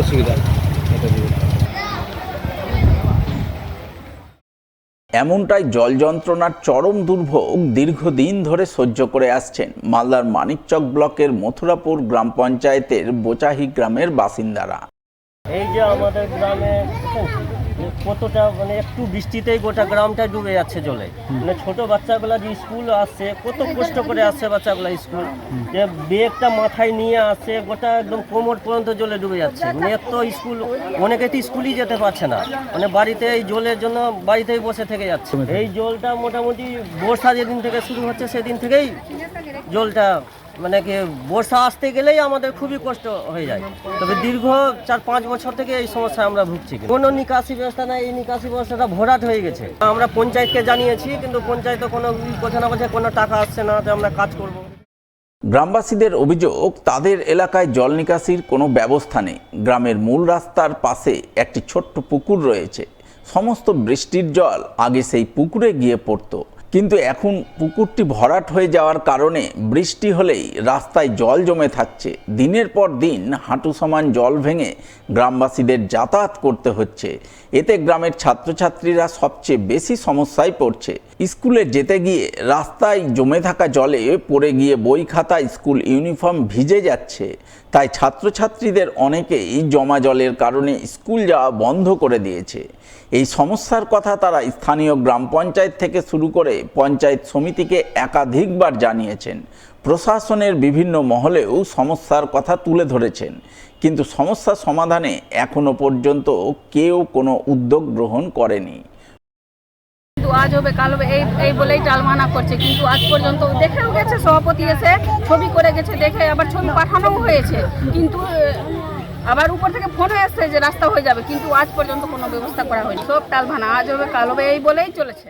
অসুবিধা এটা দিয়ে। এমনটাই জল যন্ত্রণার চরম দুর্ভোগ দীর্ঘদিন ধরে সহ্য করে আসছেন মালদার মানিকচক ব্লকের মথুরাপুর গ্রাম পঞ্চায়েতের বোচাহি গ্রামের বাসিন্দারা। এই যে আমাদের গ্রামে কতটা মানে একটু বৃষ্টিতেই গোটা গ্রামটা ডুবে যাচ্ছে জলে। মানে ছোট বাচ্চাগুলা যে স্কুল আসছে, কত কষ্ট করে আসছে বাচ্চাগুলা স্কুল, যে ব্যাগটা মাথায় নিয়ে আসছে, গোটা একদম কোমর পর্যন্ত জলে ডুবে যাচ্ছে। মানে এত স্কুল, অনেকে তো স্কুলই যেতে পারছে না, মানে বাড়িতে এই জলের জন্য বাড়িতেই বসে থেকে যাচ্ছে। এই জলটা মোটামুটি বর্ষা যেদিন থেকে শুরু হচ্ছে সেদিন থেকেই জলটা মানে কি বর্ষা আসতে গেলেই আমাদের খুবই কষ্ট হয়ে যায়। তবে দীর্ঘ 4-5 বছর থেকে এই সমস্যায় আমরা ভুগছি। কোনো নিকাশি ব্যবস্থা নাই, এই নিকাশি ব্যবস্থাটা ভরাট হয়ে গেছে। আমরা পঞ্চায়েতকে জানিয়েছি, কিন্তু পঞ্চায়েত কোনো কথা না বলছে, কোনো টাকা আসছে না, তো আমরা কাজ করব। গ্রামবাসীদের অভিযোগ, তাদের এলাকায় জল নিকাশির কোনো ব্যবস্থা নেই। গ্রামের মূল রাস্তার পাশে একটি ছোট্ট পুকুর রয়েছে। সমস্ত বৃষ্টির জল আগে সেই পুকুরে গিয়ে পড়তো, কিন্তু এখন পুকুরটি ভরাট হয়ে যাওয়ার কারণে বৃষ্টি হলেই রাস্তায় জল জমে থাকছে। দিনের পর দিন হাঁটু সমান জল ভেঙে গ্রামবাসীদের যাতায়াত করতে হচ্ছে। এতে গ্রামের ছাত্রছাত্রীরা সবচেয়ে বেশি সমস্যায় পড়ছে। স্কুলে যেতে গিয়ে রাস্তায় জমে থাকা জলে পড়ে গিয়ে বই খাতা, স্কুল ইউনিফর্ম ভিজে যাচ্ছে। তাই ছাত্রছাত্রীদের অনেকেই জমা জলের কারণে স্কুল যাওয়া বন্ধ করে দিয়েছে। এই সমস্যার কথা তারা স্থানীয় গ্রাম পঞ্চায়েত থেকে শুরু করে পঞ্চায়েত সমিতিকে একাধিকবার জানিয়েছেন। প্রশাসনের বিভিন্ন মহলেও সমস্যার কথা তুলে ধরেছেন, কিন্তু সমস্যা সমাধানে এখনো পর্যন্ত কেউ কোনো উদ্যোগ গ্রহণ করেনি। আজ হবে কাল হবে এই বলেই টালমানা করছে, কিন্তু আজ পর্যন্ত দেখেও গেছে, সভাপতি এসে ছবি করে গেছে, দেখে আবার ছবি পাঠানোও হয়েছে, কিন্তু আবার উপর থেকে ফোন এসছে যে রাস্তা হয়ে যাবে, কিন্তু আজ পর্যন্ত কোনো ব্যবস্থা করা হয়নি। সব টালমানা, আজ হবে কাল হবে এই বলেই চলেছে।